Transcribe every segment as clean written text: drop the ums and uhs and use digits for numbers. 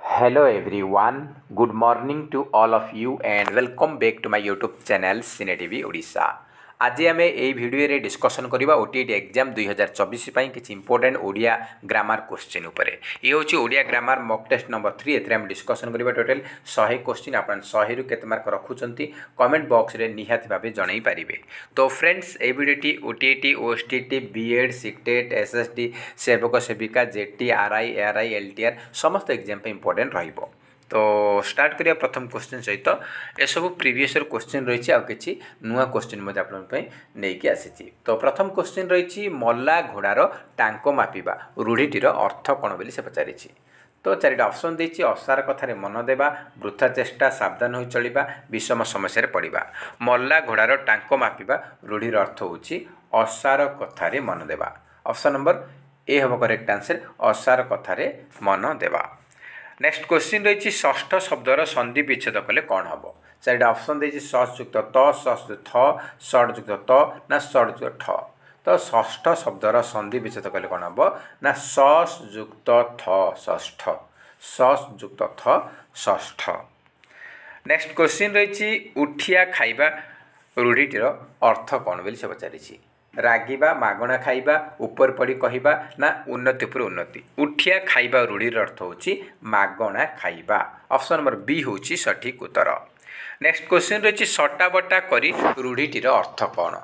Hello everyone, good morning to all of you and welcome back to my YouTube channel Cine TV Odisha. आज आम यही video discussion करवा OTET exam 2024 किसी important Odia grammar question उपर ये हूँ Odia grammar mock test number 3 एम discussion करवा टोटल 100 क्वेश्चन आप 100 रु केते मार्क रखुंट कमेंट बॉक्स रे निहाती भाव जन पारे। तो फ्रेंड्स ये भिडियोटी OTT OSTT BEd CTET SST सेवक सेविका जेटी आरआई एआरआई एलटीआर समस्त एग्जाम इंपोर्टेंट रहिबो। तो स्टार्ट करिया प्रथम क्वेश्चन सहित ए सब प्रीवियस क्वेश्चन रही आ कि नुआ क्वेश्चन नहीं आसी। तो प्रथम क्वेश्चन रही मल्ला घोड़ार टांक मापिबा रूढ़ीटीर अर्थ कौन बोली से पचारि। तो चारिटा ऑप्शन देछि असार कथार मन देवा वृथा चेष्टा सावधान हो चलिबा विषम समस्या पड़िबा। मल्ला घोड़ार टांक मापिबा रूढ़ीर अर्थ होछि असार कथार मन देवा। ऑप्शन नंबर ए हम करेक्ट आंसर असार कथार मन देवा। नेक्स्ट क्वेश्चन रही षष्ठ शब्दर संधि विच्छेद कले कौन हम। चारिटा ऑप्शन देछि सस युक्त त सस थ षड युक्त त ना षड युक्त ठ। तो षष्ठ शब्दर संधि विच्छेद कले कौन हम ना सस युक्त थ षष्ठ सस युक्त थ षष्ठ। नेक्स्ट क्वेश्चन रही उठिया खाइबा रूढ़ीटीर अर्थ कौन बोली से पचारि। रागिबा मागणा खाइबा ऊपर पड़ी कहवा ना उन्नति पर उन्नति। उठिया खाइबा रूढ़ीर अर्थ होछि मागणा खाइबा। ऑप्शन नंबर बी होछि सठिक उत्तर। नेक्स्ट क्वेश्चन रही सटा बटा करी रूढ़ीटीर अर्थ कौन।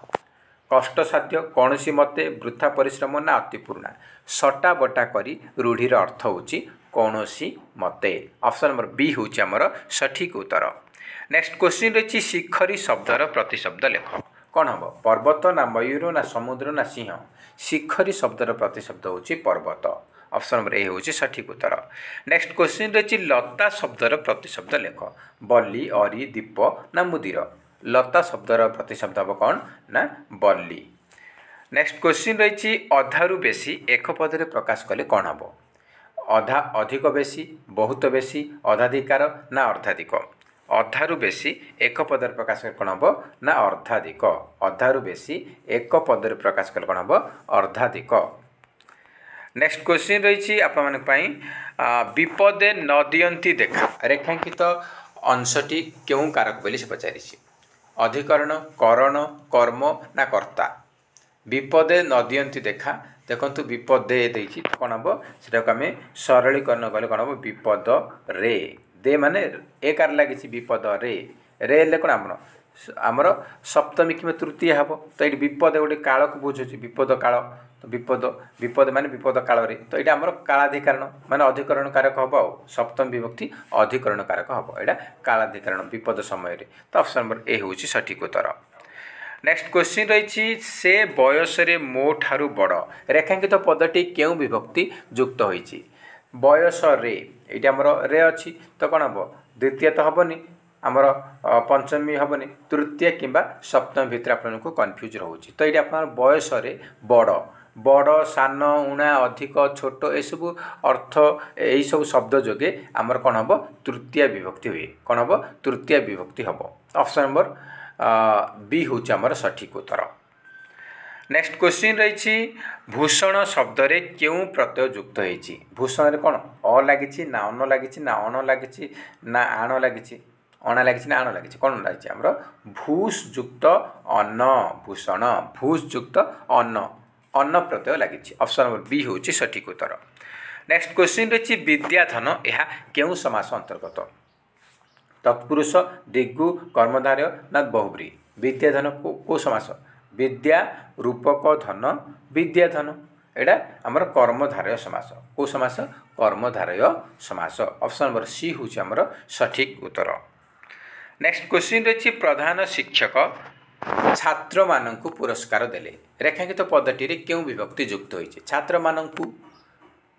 कष्टसाध्य कौनसी मते वृथा परिश्रम ना अतिपूर्णा। सटा बटा करी रूढ़ीर अर्थ होछि कौनसी मते। ऑप्शन नंबर बी होछि हमर सठिक उत्तर। नेक्स्ट क्वेश्चन रही शिखरी शब्दर प्रतिशब्द लेख कौन हम। पर्वत ना मयूर ना समुद्र ना सिंह। शिखरी शब्दर प्रतिशब्द होछि पर्वत। ऑप्शन नंबर ए होछि सठिक उत्तर। नेक्स्ट क्वेश्चन रही लता शब्दर प्रतिशब्द लेख बल्ली अरी दीप ना मुदिर। लता शब्दर प्रतिशब्द हम कौन ना बल्ली। नेक्स्ट क्वेश्चन रही अधारू बेसी एक पदरे प्रकाश कले कौन हम। अधा अधिक बेसी बहुत बेसी अधाधिकार ना अर्धाधिक। अधारू बेसी एक पदर प्रकाश कले कौन हम ना अर्धाधिक। अधारू बेसी एक पदर प्रकाश कले कौन हम अर्धाधिक। नेक्स्ट क्वेश्चन रही आपमनपाई विपदे न दियंती देखा रेखांकित अंशटी क्यों कारक बोली से पचारि। अधिकरण करण कर्म ना कर्ता। विपदे न दियंती देखा देखंतु विपदे देछि कौन हम सेटा आम सरलीकरण कले कौन हम विपद रे दे माने एक लगी विपद रे कौन आमर सप्तमी कि तृतीय हम। तो ये विपद गोटे काल को बुझुची विपद काल। तो विपद विपद माने विपद काल रे। तो ये आमर कालाधिकरण माने अधिकरण कारक हम आ सप्तम विभक्ति अधिकरण कारक हम यहाँ कालाधिकरण विपद समय रे। तो ऑप्शन नंबर ए हूँ सठिक उत्तर। नेक्स्ट क्वेश्चन रही से बयस मो ठारू बड़ रेखांकित पदटी क्यों विभक्ति युक्त होइछि। बयस रे ये आमर रे अच्छी तो कौन हम द्वितीय तो हेनी आमर पंचमी हेनी तृतीय किंबा सप्तमी भितर आपको कन्फ्यूज रोचे। तो ये आप बयस बड़ बड़ सान उणा अधिक छोट एसबू अर्थ यही सब शब्द जोगे आमर कौन हम तृतीय विभक्ति हुए कौन हम तृतीय विभक्ति हम। ऑप्शन नंबर बी हूँ आमर सठिक उत्तर। नेक्स्ट क्वेश्चन रही भूषण शब्द रे क्यों प्रत्यय युक्त होइछि। भूषण कौन अ लगी ना अन लगी ना अण लगी ना आण लगी अणा लगी ना आण लगी कौन लगी आमर भूष युक्त अन्न भूषण भूष युक्त अन्न अन्न प्रत्यय लगी। ऑप्शन नंबर बी हूँ सठिक उत्तर। नेक्स्ट क्वेश्चन रही विद्याधन यह क्यों समास अंतर्गत। तत्पुरुष दिग्गु कर्मधारय ना बहुब्री। विद्याधन को समास विद्या रूपक धन विद्याधन एटा आमर कर्मधारय समास को समास कर्मधारय समास। ऑप्शन नंबर सी हूँ आमर सठिक उत्तर। नेक्स्ट क्वेश्चन रही प्रधान शिक्षक छात्र मानंकु पुरस्कार देले रेखांकित पदटी रे क्यों विभक्ति युक्त होइछि। छात्र मानंकु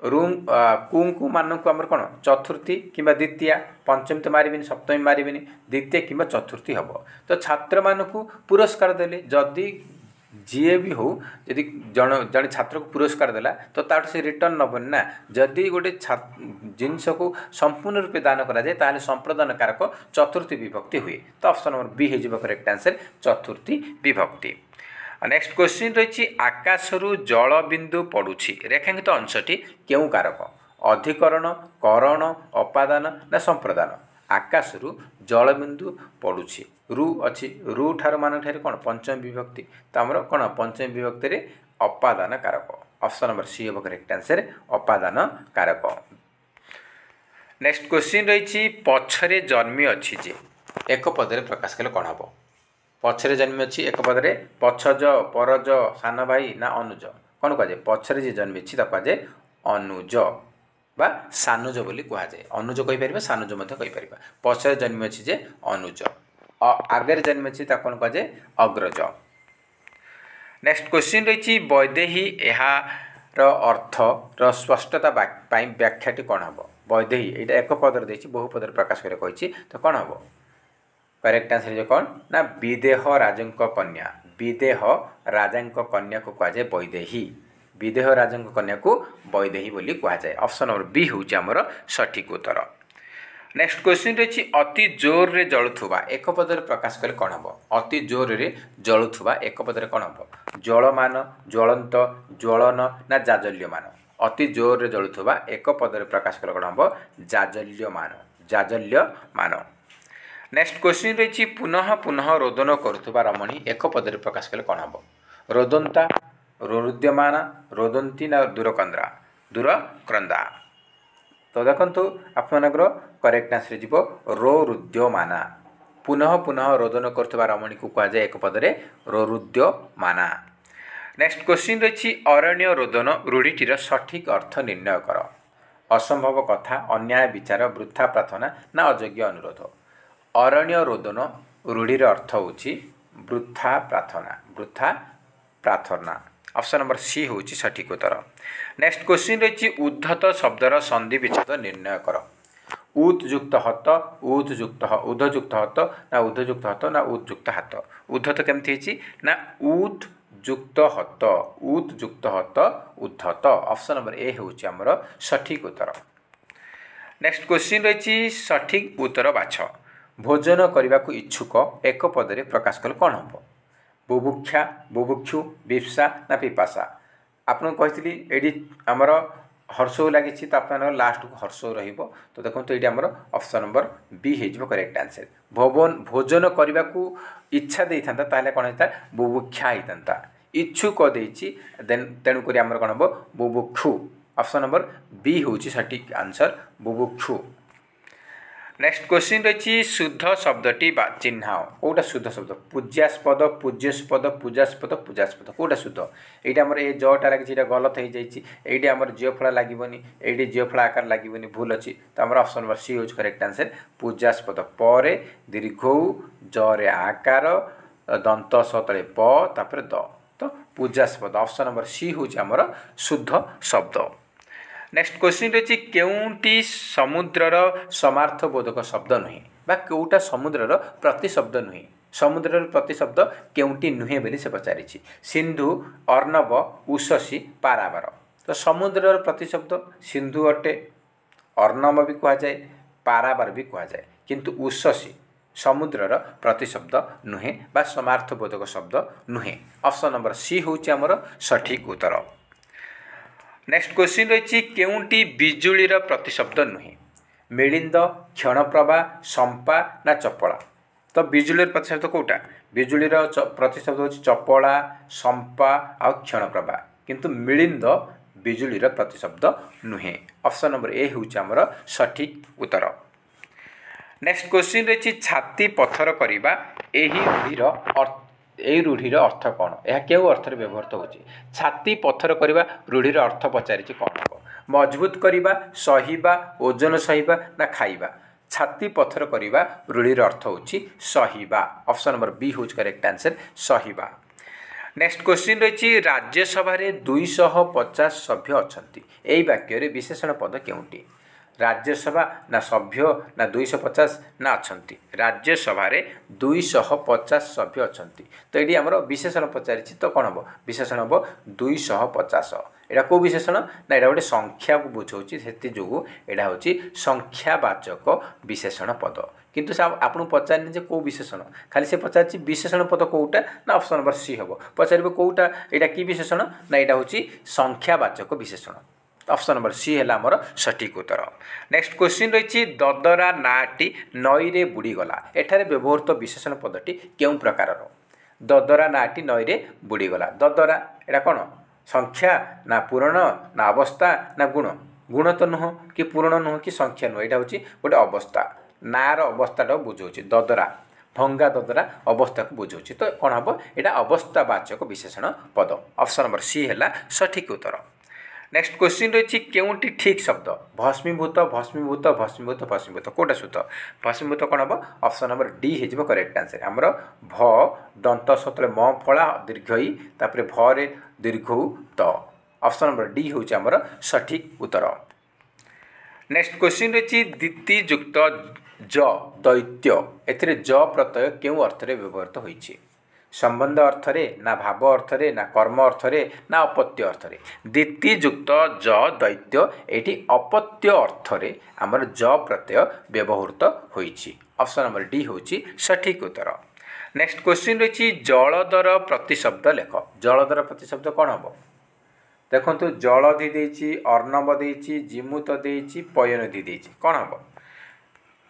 रूम कु मानंकु आमर कौन चतुर्थी किंबा द्वितीय पंचमी तो मारिबिनी सप्तमी मारिबिनी द्वितीय किंबा चतुर्थी हम। तो छात्र मानंकु पुरस्कार देले जदि जी भी हो जदि जड़े छात्र को पुरस्कार देला तो तार से रिटर्न नबन ना। जदि गोटे जिनस को संपूर्ण रूपे दान करा जाए ताहले संप्रदान कारक चतुर्थी विभक्ति हुए। तो ऑप्शन नंबर बी हो करेक्ट आंसर चतुर्थी विभक्ति। नेक्स्ट क्वेश्चन रही आकाशरू जल बिंदु पड़ुछि रेखांकित अंशटी क्यों कारक। अधिकरण करण अपादान ना संप्रदान आकाशरू जलबिंदु पड़ुछि रु अच्छी रु ठार मान ठार कौन पंचम विभक्ति तो आमर कौन पंचम विभक्ति रे अपादान कारक ऑप्शन नंबर सी हम करेक्ट आंसर अपादान कारक। नेक्स्ट क्वेश्चन रही पछरे जन्मी अच्छी जे एक पदरे प्रकाश कले कौन हम पछरे जन्मी अच्छी एक पदरे पछज परज सान भाई ना अनुज कौन कहुए पछरे जी जन्मी अच्छी कहुए अनुज बा सानुज बोली कहुए अनुज कहीपर सानुज कहीपर पछरे जन्मी अच्छी जे अनुज आगे जन्मी अच्छी कौन कहुए अग्रज। नेक्स्ट क्वेश्चन रही वैदेही यार अर्थ स्पष्टता व्याख्याटी कौन हम वैदेही यहाँ एक पदर देखिए बहु पदर प्रकाश कर कही तो कौन हम करेक्ट आंसर जो कौन ना विदेह राजा कन्या विदेह राजा कन्या को कहुए वैदेही विदेह राजा कन्या को वैदेही बोली कहुए ऑप्शन नंबर बी हूँ आमर सठिक उत्तर। नेक्स्ट क्वेश्चन रही अति जोर रे जलुवा एक पदर प्रकाश कले कौन हम अति जोर रे जलुवा एक पदर कौन हम जलमान ज्वलंत ज्वलन ना जाजल्यमान अति जोर रे जलुवा एक पदर प्रकाश कले कौन हम जाजल्यमान। नेक्स्ट क्वेश्चन रही पुनः पुनः रोदन करुवा रमणी एक पदर प्रकाश कले कौन हम रोदंता रोरुद्यमान रोदंती ना दूरकंद्रा दूरक्रंदा तो देखो आपमनकर करेक्ट आंसर जीव रोरुद्यमाना पुनः पुनः रोदन करुवा रमणी को कहुए एक पदरे रोरुद्यमाना। नेक्स्ट क्वेश्चन रही अरण्य रोदन रूढ़ीटीर सठिक अर्थ निर्णय कर असंभव कथा अन्याय विचार वृथा प्रार्थना ना अयोग्य अनुरोध अरण्य रोदन रूढ़ीर अर्थ होची वृथा प्रार्थना ऑप्शन नंबर सी हूँ सठिक उत्तर। नेक्स्ट क्वेश्चन रही उद्धत शब्दर संधि विच्छेद निर्णय कर उद्युक्त हत उद्युक्त उद्धयुक्त हत ना उद्धयुक्त हत ना उद्युक्त हाथ उद्धत केमती ना उद्युक्त हत उद्धत ऑप्शन नंबर ए हूँ आमर सठिक उत्तर। नेक्स्ट क्वेश्चन रही सठिक उत्तर बाछ भोजन करने को इच्छुक एक पदरे प्रकाश कले कौन हम बुभुक्षा बुभुक्षु बिप्सा ना पिपासा आपन कही ये आमर हर्षौ लगी तो आप लास्ट को हर्षौ रहिबो तो देखो ये आमर ऑप्शन नंबर बी हो करेक्ट आंसर भोजन करने को इच्छा दे था ताले कौन होता बुभुक्षा होता इच्छुक देछि तेणुक आमर कौन हम बुभुक्षु ऑप्शन नंबर बी हूँ सठिक आंसर बुभुक्षु। नेक्स्ट क्वेश्चन रही शुद्ध शब्दटी चिन्ह कौटा शुद्ध शब्द पूज्यास्पद पूज्यस्पद पूजास्पद पूजास्पद कौटा शुद्ध ये आमर ये जटा लगी गलत हो जाइए आमर जीव फल लगे ये जीव फल आकार लगे भूल अच्छी तो आम ऑप्शन नंबर सी हूँ करेक्ट आंसर पूजास्पद पर दीर्घ जरे आकार दंत सतले पर द तो पूजास्पद ऑप्शन नंबर सी हूँ आमर शुद्ध शब्द। नेक्स्ट क्वेश्चन रही केउटी समुद्रर समार्थबोधक शब्द नुहे बा केउटा समुद्रर प्रतिशब्द नुहे समुद्रर प्रतिशब्द केउटी नुहे बोली से पचारि सिंधु अर्णव उषसी पारावार तो समुद्रर प्रतिशब्द सिंधु अटे अर्णव भी कहुए पारावार भी कहुए किंतु उषसी समुद्रर प्रतिशब्द नुहे बा समार्थबोधक शब्द नुहे ऑप्शन नंबर सी हूँ आमर सठिक उत्तर। नेक्स्ट क्वेश्चन रही केउटी बिजुलीर प्रतिशब्द नुहे मिलिंद क्षणप्रभा संपा ना चपला तो बिजुलीर प्रतिशब्द कौटा बिजुलीर प्रतिशब्द हो चपला संपा आ क्षणप्रभा किंतु मिलिंद बिजुलीर प्रतिशब्द नुहे ऑप्शन नंबर ए हूँ आमर सठिक उत्तर। नेक्स्ट क्वेश्चन रही छाती पत्थर करवा यही रूढ़ीर अर्थ कौन यह क्यों अर्थ व्यवहृत हो छाती पत्थर करवा रूढ़ीर अर्थ पचारि कौन हम मजबूत करवा सहिबा ओजन सहिबा ना खाइबा छाती पत्थर करवा रूढ़ीर अर्थ हो सहिबा ऑप्शन नंबर बी हूँ करेक्ट आंसर सहिबा। नेक्स्ट क्वेश्चन रही राज्यसभा 250 सभ्य अच्छा यही वाक्य विशेषण पद केउटी राज्यसभा ना सभ्य ना 250 ना अच्छा राज्यसभा 250 सभ्य अच्छा तो ये आमर विशेषण पचारि तो कौन हम विशेषण हम 250 यहाँ कौ विशेषण ना यहाँ गोटे संख्या को बुझाऊँगी से जो यहाँ हूँ संख्यावाचक विशेषण पद किंतु आपको पचारे कौ विशेषण खाली से पचार विशेषण पद कौटा ना ऑप्शन नंबर सी हम पचारे कौटा यहाँ कि विशेषण ना यहाँ हूँ संख्यावाचक विशेषण ऑप्शन नंबर सी है आमर सठिक उत्तर। नेक्स्ट क्वेश्चन रही ददरा नाटी नई रे बुड़ीगला एठारे व्यवहृत विशेषण पदटी केउं प्रकार ददरा नाटी नई रे बुड़ीगला ददरा एटा कौन संख्या ना पूरण ना अवस्था ना गुण गुण तो नुह कि पूरण नुह कि संख्या नुह यहाँ हूँ गोटे अवस्था नार अवस्था बुझाऊँ ददरा भंगा ददरा अवस्था को बुझाऊँ तो कौन हम यहाँ अवस्थावाचक विशेषण पद ऑप्शन नंबर सी है सठिक उत्तर। नेक्स्ट क्वेश्चन रही केउंटी ठीक शब्द भस्मीभूत भस्मीभूत भस्मीभूत भस्मीभूत कोटा सूत भस्मीभूत कौन हम ऑप्शन नंबर डी हो करेक्ट आंसर आमर भ दंत सतरे म फला दीर्घ ई तापर भरे दीर्घ त ऑप्शन नंबर डी हूँ आमर सठिक उत्तर। नेक्स्ट क्वेश्चन रही दिति युक्त ज दैत्य एथिरे ज प्रत्यय केउं अर्थरे व्यवहृत होइछि संबंध अर्थरे ना भाव अर्थरे ना कर्म अर्थरे ना अपत्य अर्थरे दिति युक्त ज दैत्य एटी अपत्य अर्थरे आमर ज प्रत्यय व्यवहृत होइछि ऑप्शन नंबर डी होछि सठिक उत्तर। नेक्स्ट क्वेश्चन रही जलदर प्रतिशब्द लेख जलदर प्रतिशब्द कौन हम देखो जलधि देछि अर्णव देछि जिमुत देछि पयनधि देछि कौन हम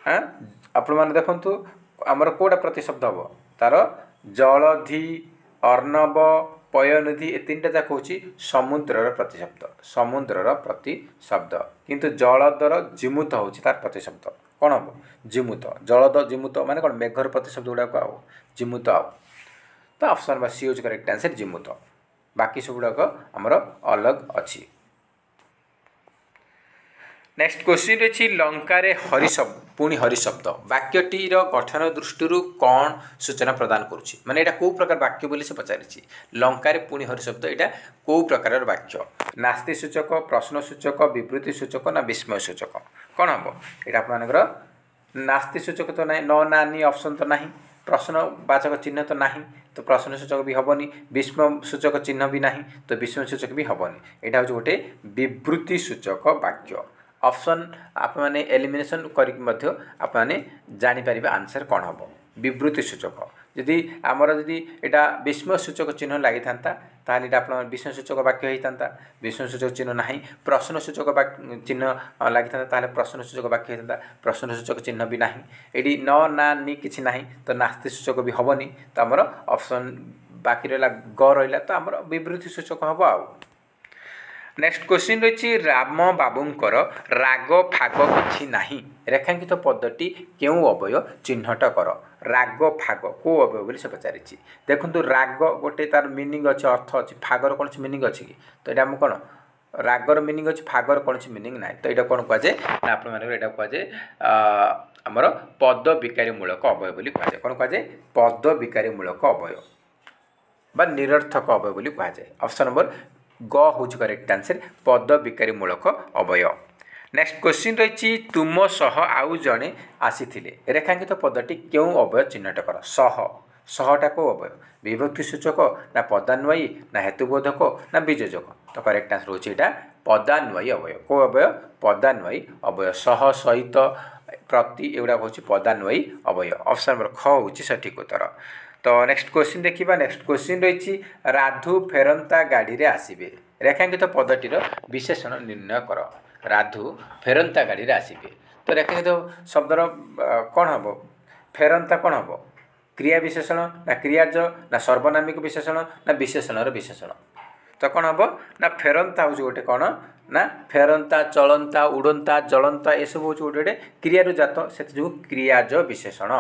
हाँ आपण मैंने देखु आमर कोटा प्रतिशब्द हम तार जलधि अर्णव पयनधि ए तीन टा जाक हूँ समुद्रर प्रतिशब्द समुद्रर प्रतिशब्द किंतु जलदर जिमुत हूँ तार प्रतिशब्द कौन हम जिमुत जलद जिमुत माने कौन मेघर प्रतिशब्द गुड़ाक आउ जिमुत आउ तो ऑप्शन नंबर सी हूँ करेक्ट आंसर जिमुत बाकी सब गुड़ाक आमर अलग अच्छी। नेक्स्ट क्वेश्चन रही लंकारे हरिशब्द पुणी हरिशब्द वाक्यटीर गठन दृष्टि कौन सूचना प्रदान करुच्ची माने एटा को प्रकार वाक्य बोली से पचारि लंकारे पुणी हरिशब्द एटा को प्रकार वाक्य नास्ति सूचक प्रश्न सूचक विवृत्ति सूचक ना विस्मय सूचक कौन हम यहाँ आप नास्ति सूचक तो ना न नानी ऑप्शन तो नहीं प्रश्नवाचक चिन्ह तो नहीं तो प्रश्न सूचक भी हेनी विस्मय सूचक चिन्ह भी नहीं तो विस्मय सूचक भी हेनी यहाँ हूँ गोटे विवृत्ति सूचक वाक्य ऑप्शन आप मैंने एलिमिनेशन करके जापर आंसर कौन हम विवृत्ति सूचक जदि आमर जदि यहाँ विस्मय सूचक चिन्ह लगी था ताल आप विस्मय सूचक वाक्य होता विस्मय सूचक चिन्ह ना प्रश्न सूचक चिन्ह लगी था प्रश्न सूचक वाक्य होता प्रश्न सूचक चिन्ह भी ना ये न ना नि कि ना तो नास्ति सूचक भी हेनी तो आमर ऑप्शन बाकी रहा ग रहा तो आमर विवृत्ति सूचक हम आ। नेक्स्ट क्वेश्चन रही राम बाबूंकर राग फाग किछि नाही रेखांकित पदटी केउं अवय चिन्हट कर राग फाग को अवय बोली से पचारि देखु राग गोटे तार मीनिंग अच्छे अर्थ अच्छी फागर कौन मीनिंग अच्छी कि तो यहाँ आम कौन रागर मीनिंग अच्छी फागर कौन मीनिंग ना तो यहाँ कौन कहुए आपटा कहुए आमर पद विकारी मूलक अवय बोली कहुए कौन कहुए पद विकारी मूलक अवय बा निरर्थक अवय बोली कहुए ऑप्शन नंबर ग हूँ करेक्ट आंसर पद विकारी मूलक अवय। नेक्स्ट क्वेश्चन रही तुम सह आउ जड़े आसी रेखांकित पदटी क्यों अवय चिन्हट कर सह सहटा को अवय विभक्ति सूचक ना पदान्वयी ना हेतुबोधक ना बीजोजक तो करेक्ट आंसर हूँ यहाँ पदान्वयी अवय को अवय पदान्वयी अवय सह सहित प्रति एगुड़ा हूँ पदान्वयी अवय ऑप्शन नंबर ख हूँ सठिक उत्तर। तो नेक्स्ट क्वेश्चन देखा नेक्स्ट क्वेश्चन रही राधु फेरंता गाड़ी रे आसबे रेखांकित पदटीर विशेषण निर्णय कर राधु फेरंता गाड़ी रे आसबे तो रेखांकित शब्दर कौन हम फेरंता कौन हम क्रिया विशेषण ना क्रियाज ना सर्वनामिक विशेषण ना विशेषणर विशेषण तो कौन हम ना फेरंता हूँ गोटे कौन ना फेरंता चलंता उड़ंता जलंता ये सब हूँ गोटे क्रियारू जात से क्रियाज विशेषण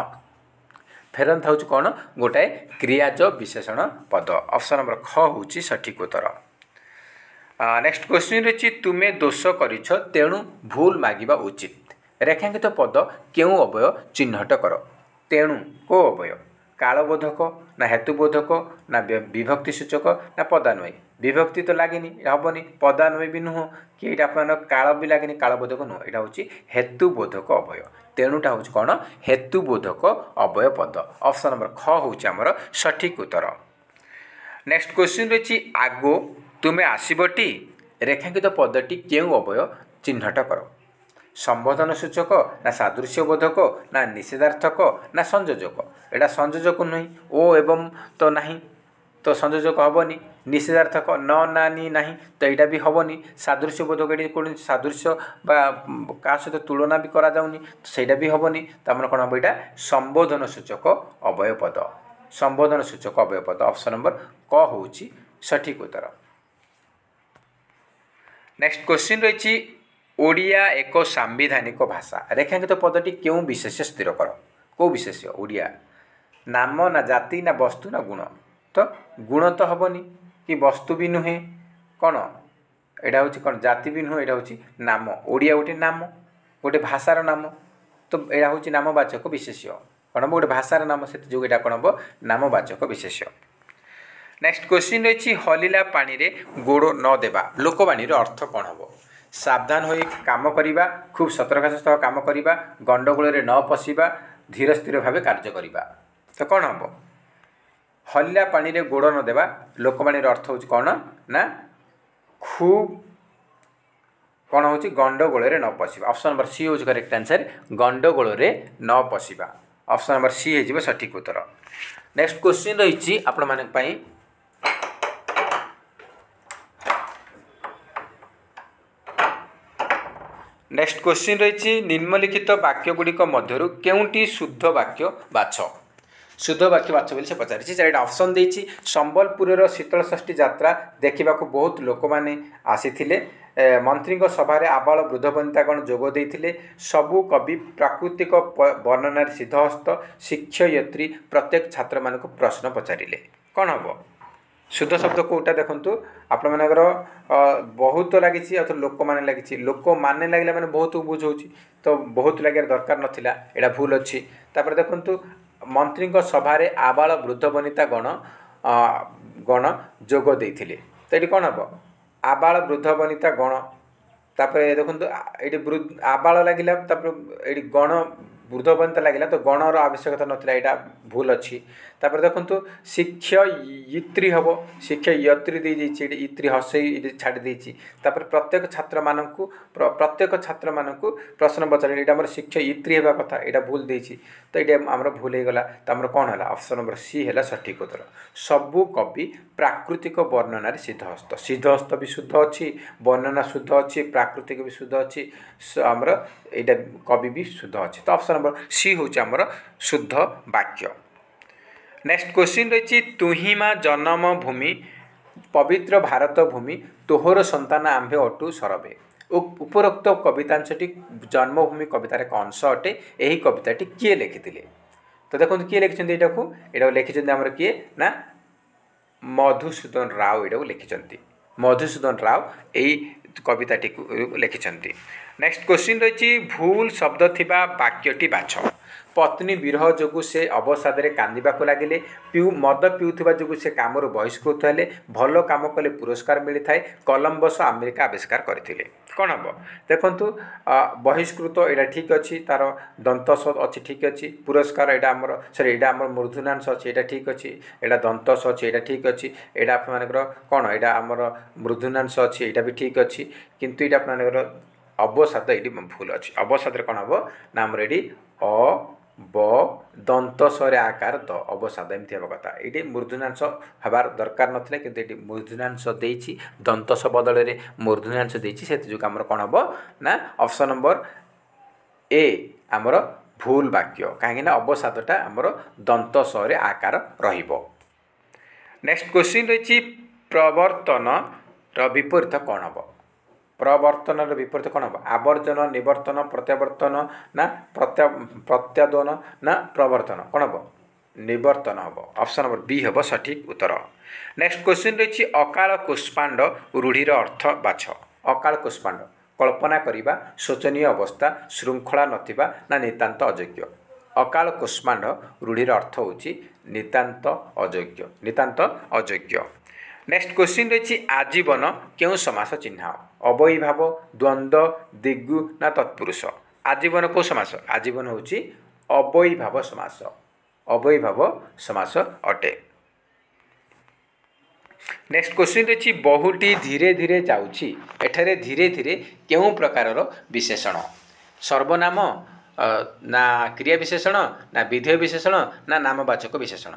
फेरंता हूँ कौन गोटाए क्रियाज विशेषण पद ऑप्शन नंबर ख हूँ सठिक उत्तर। नेक्स्ट क्वेश्चन रही तुमे दोष करिछ तेणु भूल मागिबा उचित रेखांकित पद केउं अवय चिन्हट कर तेणु को अवय कालबोधक ना हेतुबोधक ना विभक्ति सूचक ना पदान्वयी विभक्ति तो लगे हेनी पदान्वयी भी नुह कि यहाँ काल भी लगे कालबोधक नुह यहाँ हूँ हेतुबोधक अवय तेणुटा हूँ कौन हेतुबोधक अवय पद ऑप्शन नंबर ख हूँ आमर सठिक उत्तर। नेक्स्ट क्वेश्चन रही आगो तुमे आसबटी रेखांकित पदटी केउं अवय चिन्हट कर संबोधन सूचक ना सादृश्यबोधक ना निषेधार्थक ना संयोजक एटा संयोजक नुह ओ एवं तो नहीं तो संयोजक हेनी निषेधार्थक न नानी ना तो यहाँ भी हेनी सादृश्य बोधक ये कौन सादृश्य क्या सहित तुलना भी करा जाउनी तो ସେଇଟା भी हेनी तमें कौन हम यहाँ संबोधन सूचक अवयव पद संबोधन सूचक अवयव पद ऑप्शन नंबर क हूँ सठिक उत्तर। नेक्स्ट क्वेश्चन रही ओडिया एक सांविधानिक भाषा रेखांकित पदटी क्यों विशेष्य स्थिर कर कौ विशेष्य ओडिया नाम ना जाति ना वस्तु ना गुण तो गुण तो हेनी कि वस्तु भी नुहे कौन यहाँ हूँ कौन जाति भी नुहे यहाँ हूँ नाम ओडिया गोटे नाम गोटे भाषार नाम तो यहाँ हूँ नामवाचक विशेष्य कौन हम गोटे भाषार नाम से जो यहाँ कौन हम नामवाचक विशेष्य। नेक्स्ट क्वेश्चन रही हलिला पानी रे गोड़ न देवा लोकवाणी अर्थ कौन हम सावधान हो काम करवा खूब सतर्कतार सह काम करवा गंडगोल न पशिबा धीर स्थिर भाव कार्य करवा तो कौन हम हलिला पानी रे गोड़ न देवा लोकवाणी अर्थ हूँ कौन ना खूब कौन हूँ गंडगोल न पशिबा ऑप्शन नंबर सी हूँ करेक्ट आंसर गंडगोल न पशिबा ऑप्शन नंबर सी हो सठिक उत्तर। नेक्स्ट क्वेश्चन रही आपण मानक पई नेक्स्ट क्वेश्चन रही निम्नलिखित वाक्य गुड़िक मध्यरु केउंटी शुद्ध वाक्य बाछ शुद्ध वाक्य बाछ बोली से पचारि चारिटा ऑप्शन देछि संबलपुर शीतल षष्ठी यात्रा देखा बहुत लोक मैंने आसी मंत्री सभा आबाल वृद्ध वनितागण जोग देते सबु कवि प्राकृतिक वर्णनार सिद्धहस्त शिक्षयित्री प्रत्येक छात्र मान प्रश्न पचारे कौन हम शुद्ध शब्द कौटा देखु आपण मानकर बहुत लगी लोक मैंने लगी लोक मैंने लगे मैंने बहुत बुझे तो बहुत लगे दरकार नाला यहाँ भूल अच्छी देखु मंत्री सभा आबाल वृद्ध वनिता गण जोग देते तो ये कौन हम आबाल वृद्ध वनिता गण तापर देखो ये आबाल लगे ये गण वृद्ध वनिता लगे तो गणर आवश्यकता नाला यहाँ भूल अच्छी देखु शिक्षयित्री हम शिक्षयित्री देती इत्री हसई छाड़ी देती प्रत्येक छात्र मानक प्रश्न पचारे यहाँ आम शिक्षयित्री होगा कथा यहाँ भूल देती तो ये आम भूल होगा तो कौन है ऑप्शन नंबर सी है सठिक उत्तर सबु कवि प्राकृतिक वर्णनार सिद्धहस्त सिद्धहस्त भी शुद्ध अच्छी वर्णना शुद्ध अच्छी प्राकृतिक भी शुद्ध अच्छी आमर यहाँ कवि भी शुद्ध अच्छी तो ऑप्शन नंबर सी हूँ आमर शुद्ध वाक्य। नेक्स्ट क्वेश्चन रही तुहिमा जन्म भूमि पवित्र भारत भूमि तोहर संतान आंभे अटू सरबे उपरोक्त कवितांशटी जन्मभूमि कवितार एक अंश अटे यही कविताटी किए लिखिथिले तो देखो किए लिखिछन्ति एटा लिखिछन्ति आमर किए ना मधुसूदन राव यहाँ लिखिछन्ति मधुसूदन राव यही कविताटी लिखिछन्ति। नेक्स्ट क्वेश्चन रही भूल शब्द थिबा वाक्यटी बाछ पत्नी विरह जोगु से अवसाद कांदीबाकू लगिले मद पिउथिबा जोगु से कामरू बहिष्कृत हेले भल काम कले पुरस्कार मिलता है कोलंबस अमेरिका आविष्कार करथिले कौन हम देखु बहिष्कृत यहाँ ठीक अच्छी तार दंतस अच्छी ठीक अच्छी पुरस्कार यहाँ आमर सरी यहाँ आम मूर्धन्यांश अच्छी यहाँ ठीक अच्छी यहाँ दंतस अच्छी यहाँ ठीक अच्छी यहाँ आपर कौन यहाँ आमर मूर्धन्यांश अच्छी यहाँ भी ठीक अच्छी किंतु यहाँ आपर अवसाद ये भूल अच्छी अवसाद कौन हम ना आमर ये ब दंतसरे आकार द अवसाद एमती हम कथा ये मूर्धन्यांश हबार दरकार नाला कि ये मूर्धन्यांश देती दंतस बदल में मूर्धन्यांश देती से आमर कौन हम ना ऑप्शन नंबर ए आमर भूल वाक्य कहीं अवसादटा आमर दंतसरे आकार रहिबो। नेक्स्ट क्वेश्चन रही प्रवर्तन विपरीत कौन हम प्रवर्तन विपरीत कौन हम आवर्जन निवर्तन प्रत्यावर्तन ना प्रत्यादन ना प्रवर्तन कौन हम निवर्तन हम ऑप्शन नंबर बी हम सठिक उत्तर। नेक्स्ट क्वेश्चन रही अकाल कुष्मांड रूढ़ीर अर्थ बाछ अकाल कुष्मांड कल्पना करिबा शोचनीय अवस्था श्रृंखला नथिबा ना नितांत अयोग्य अकाल कुष्मांड रूढ़ीर अर्थ होची नितांत अयोग्य। नेक्स्ट क्वेश्चन रही आजीवन क्यों समास चिन्ह अवयभाव द्वंद्व दिगु ना तत्पुरुष आजीवन को समास आजीवन होची अवयभाव समास अटे। नेक्स्ट क्वेश्चन रही बहुटी धीरे धीरे जाउछि एठारे धीरे धीरे क्यों प्रकार विशेषण सर्वनाम ना क्रिया विशेषण ना विधेय विशेषण ना नामवाचक विशेषण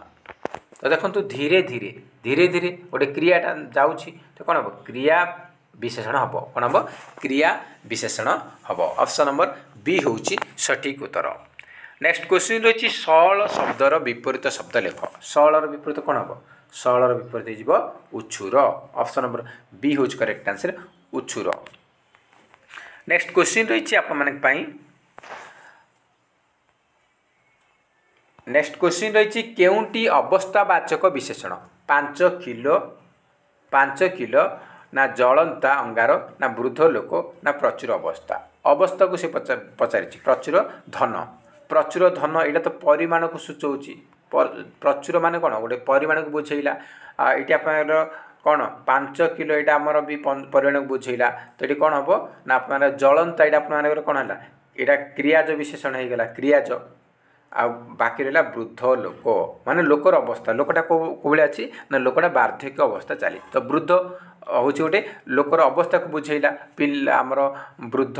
तो देखो धीरे धीरे धीरे धीरे गोटे क्रियाटा जाऊँगी तो कौन हम क्रिया विशेषण हम कौन हम क्रिया विशेषण हम ऑप्शन नंबर बी हूँ सठिक उत्तर। नेक्स्ट क्वेश्चन रही सल शब्दर विपरीत शब्द लेख सलर विपरीत कौन हम सलर विपरीत हो उछुर ऑप्शन नंबर बी हूँ करेक्ट आंसर उछुर। नेक्स्ट क्वेश्चन रही आप नेक्स्ट क्वेश्चन रही केउंटी अवस्थावाचक विशेषण 5 किलो ना जलंता अंगार ना वृद्ध लोक ना प्रचुर अवस्था अवस्था को से पचारि प्रचुर धन यहाँ तो परिमाण को सूचौची प्रचुर मान कौन गोटे परिमाण को बुझेगा ये आप कौन 5 किलो यहाँ आमर भी परिमाण को बुझेगा तो ये कौन हम ना आप जलंता यहाँ आप कौन है यहाँ क्रियाज विशेषण हो गला क्रियाज आ बाकी रहा वृद्ध लोक माने लोकर अवस्था लोकटा कौ अच्छी ना लोकटा वार्धक्य अवस्था चली तो वृद्ध हूँ गोटे लोकर अवस्था को बुझेगा पिला आमर वृद्ध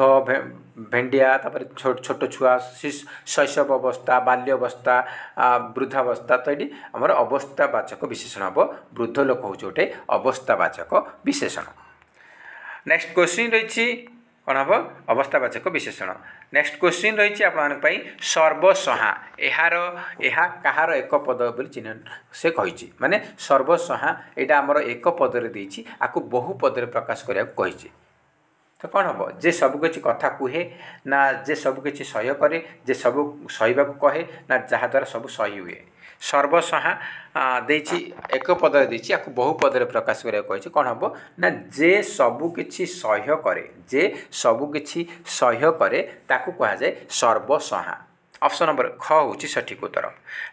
भेंडिया तापर छोट छुआ शैशव अवस्था बाल्य अवस्था वृद्धावस्था तो ये आमर अवस्थावाचक विशेषण हम वृद्ध लोक हूँ गोटे अवस्थावाचक विशेषण। नेक्स्ट क्वेश्चन रही कौन हम अवस्थावाचक विशेषण। नेक्स्ट क्वेश्चन रही आप सर्वसहा यार कहार एक पद बोली चिन्ह से कही माने सर्वसहा यहाँ आमर एक पदरे देछि आपको बहु पदरे प्रकाश करिया कही तो कौन हम जे सबकि कथा कहे ना जे सबकि सह्य करे जे सब सहीबा कहे ना जहाद्वारा सब सही हुए सर्वसहा देछि एक पदरे देछि आपको बहु पदरे प्रकाश करिया कही कौन हम ना जे सबकि सह्य करे जे सबकि सह्य करे ताकू कहा जाए सर्वसहा ऑप्शन नंबर ख हूँ सठिक उत्तर।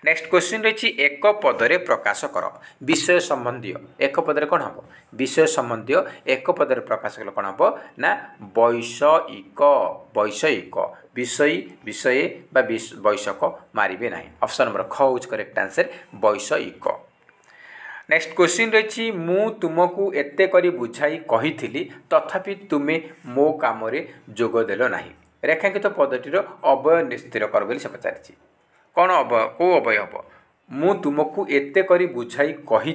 नेक्स्ट क्वेश्चन रही एक पदरे प्रकाश कर विषय संबंधी एक पदरे कौन हम विषय संबंधी एक पदरे प्रकाश कले कौन हम ना वैषयिक वैषयिक विषय विषय बा वैषक मारे ना ऑप्शन नंबर ख हूँ करेक्ट आंसर वैषयिक। नेक्स्ट क्वेश्चन रही मु तुमको एते करी बुझाई कही तथापि तुमे मो काम जोगदेल नाही रेखांकित पदटीर अवय निस्थिर कर बोली से पचारि कौन अवय कौ अवय हम मु तुमको एते करी बुझाई कही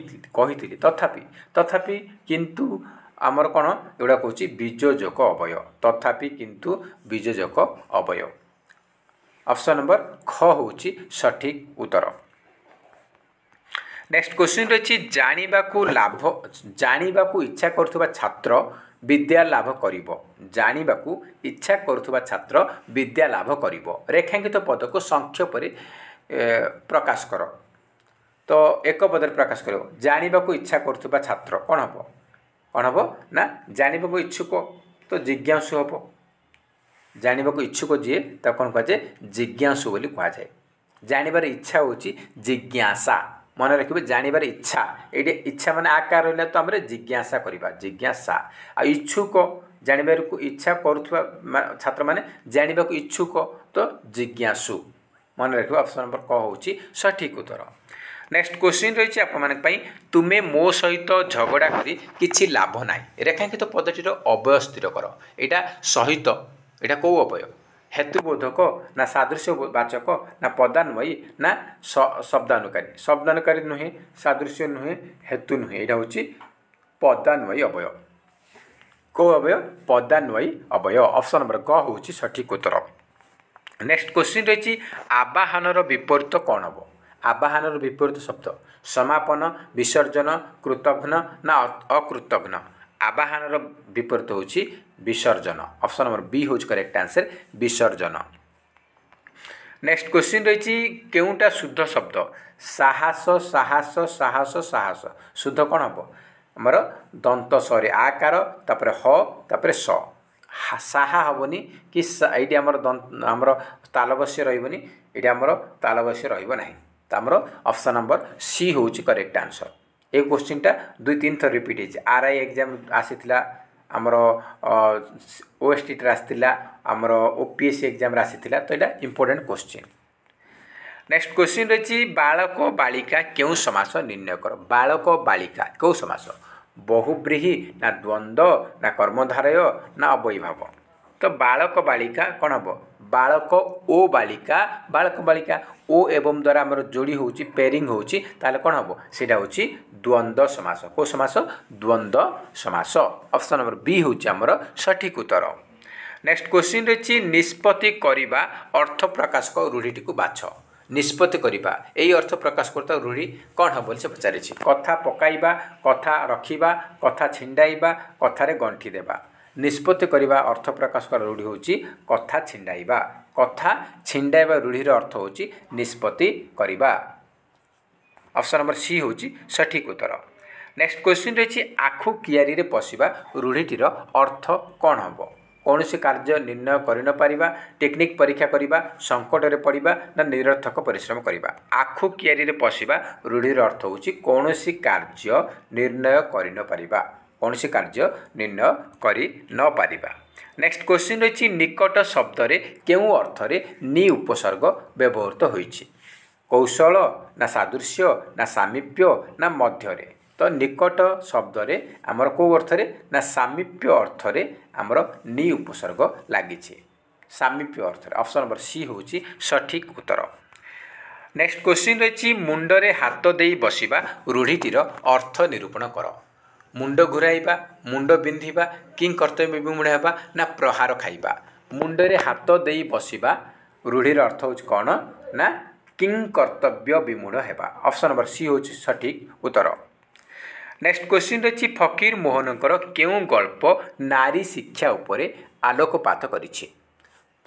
तथापि किंतु आमर कौन एगुड़ा कौन बीजोजक अवय तथापि किंतु बीजोजक अवय ऑप्शन नंबर ख हूँ सठिक उत्तर। नेक्स्ट क्वेश्चन रही जानिबाकू इच्छा करुवा छात्र विद्या लाभ करिवो जानिबाकू इच्छा करुवा छात्र विद्या लाभ करिवो रेखांकित पद को संक्षेप प्रकाश कर तो एक पदर प्रकाश कर जानिबाकू इच्छा करुवा छात्र कौन हम ना जानिबाकू इच्छुक तो जिज्ञासु हम जानिबाकू इच्छुक जी तो कौन कहुए जिज्ञासु बोली कहुए जानिबार इच्छा हूँ जिज्ञासा मन रखिए जानिबार इच्छा ये इच्छा माने आकार रहा तो आम जिज्ञासा करवा जिज्ञासा आ इच्छुक जानिबार को इच्छा करुवा छात्र माने जानिबा को इच्छुक तो जिज्ञासु मन रखिए ऑप्शन नंबर क हूँ सठिक उत्तर। नेक्स्ट क्वेश्चन रही आप तुमे मो सहित झगड़ा करी किछि लाभ ना रेखांकित पदटीर अवय स्थिर कर यहाँ सहित यहाँ कौ अवय हेतुबोधक ना सादृश्यवाचक ना पदान्वयी ना शब्दानुकारी नुहे सादृश्य नुहे हेतु नुहे यहाँ हूँ पदान्वयी अवय कौ अवय पदान्वयी अवय ऑप्शन नंबर ग हूँ सठिक उत्तर। नेक्स्ट क्वेश्चन रही आवाहनर विपरीत कौन हम आवाहनर विपरीत शब्द समापन विसर्जन कृतघ्न ना अकृतघ्न आवाहनर विपरीत हूँ विसर्जन ऑप्शन नंबर बी हूँ करेक्ट आंसर विसर्जन। नेक्स्ट क्वेश्चन रही केउटा शुद्ध शब्द साहस साहस साहस साहस शुद्ध कौन हम आमर दंत सरे आकार तापर ह तापर स साहा हेनी कि ये आमर तालबश्य रही ये आमर तालबश्य रही आमर ऑप्शन नंबर सी हूँ करेक्ट आंसर। ये क्वेश्चन टा 2-3 थर रिपीट होती आरआई एग्जाम आसीथिला आमर ओएसटी आसीथिला आमर ओपीएससी एग्जाम आसीथिला तो यहाँ इंपोर्टेंट क्वेश्चन। नेक्स्ट क्वेश्चन रही बालक बालिका क्यों समास निर्णय कर बालक बालिका क्यों समास बहुब्रीहि ना द्वंद्व ना कर्मधारय ना अवयभाव तो बालक बालिका कौन हम बालक ओ बालिका बालक बालिका ओ एवं द्वारा आमर जोड़ी होची पेयरिंग होची ताले कोन हबो सेटा होची द्वंद्व समास को समास द्वंद्व समास ऑप्शन नंबर बी होची आमर सठिक उत्तर। नेक्स्ट क्वेश्चन रही निष्पत्ति करिबा अर्थ प्रकाशक रूढ़ीटी को बाछ निष्पत्ति करिबा एई अर्थ प्रकाश करता रूढ़ी कौन हम बोली से पचारि कथा पकाइबा कथा रखिबा कथा छिंडाइबा कथारे गंठी देबा निष्पत्ति करिबा अर्थ प्रकाश कर रूढ़ी होची कथा छिंडाइबा रूढ़ीर अर्थ होची निष्पत्ति करिबा ऑप्शन नंबर सी होची सठिक उत्तर। नेक्स्ट क्वेश्चन रही आखु कियारी रे पशिबा रूढ़ीटीर अर्थ कौन हम कौन से कार्य निर्णय कर पारिबा टेक्निक परीक्षा करिबा संकट रे पड़िबा ना निरर्थक परिश्रम करिबा आखु कियारी रे पशिबा रूढ़ीर अर्थ होची कौन से कार्य निर्णय कर न पारिबा कौन से कार्य निर्णय करि न पारिबा। नेक्स्ट क्वेश्चन रही निकट शब्द रे केउ अर्थ रे नि उपसर्ग व्यवहृत होईछि कौशल ना सादृश्य ना सामीप्य ना मध्य रे तो निकट शब्द रे आमर को अर्थ रे ना सामीप्य अर्थ रे आमर नि उपसर्ग लागिछि सामीप्य अर्थ रे ऑप्शन नंबर सी होची सठिक उत्तर। नेक्स्ट क्वेश्चन रही मुंड रे हाथ देई बसिबा रूढ़ीटीर अर्थ निरूपण कर मुंड घुराइबा मुंड बिंधिबा किं कर्तव्य विमूढ़ हेबा ना प्रहार खाइबा मुंड रे हाथ देई बसिबा रूढ़ीर अर्थ होची कौन ना किं कर्तव्य विमूढ़ हेबा ऑप्शन नंबर सी होची सठिक उत्तर। नेक्स्ट क्वेश्चन रही फकीर मोहनकर केउ गल्प नारी शिक्षा उपरे आलोकपात करिछि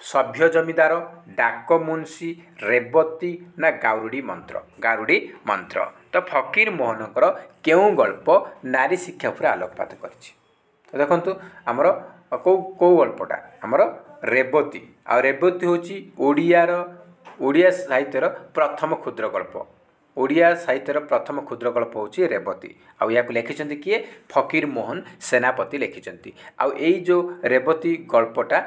सभ्य जमीदार डाक मुंशी रेवती ना गारुड़ी मंत्र तो फकीर मोहनकर केउ गल्प नारी शिक्षा उपरे आलोकपात करिछि तो देखंतु आमर को गल्पटा आमर रेवती आ रेवती होची ओडिया साहित्यर प्रथम क्षुद्र गल्प ओडिया साहित्यर प्रथम क्षुद्र गल्प होची रेवती आ या लिखिछंती किए फकीर मोहन सेनापति लिखिछंती आ एई जो रेवती गल्पटा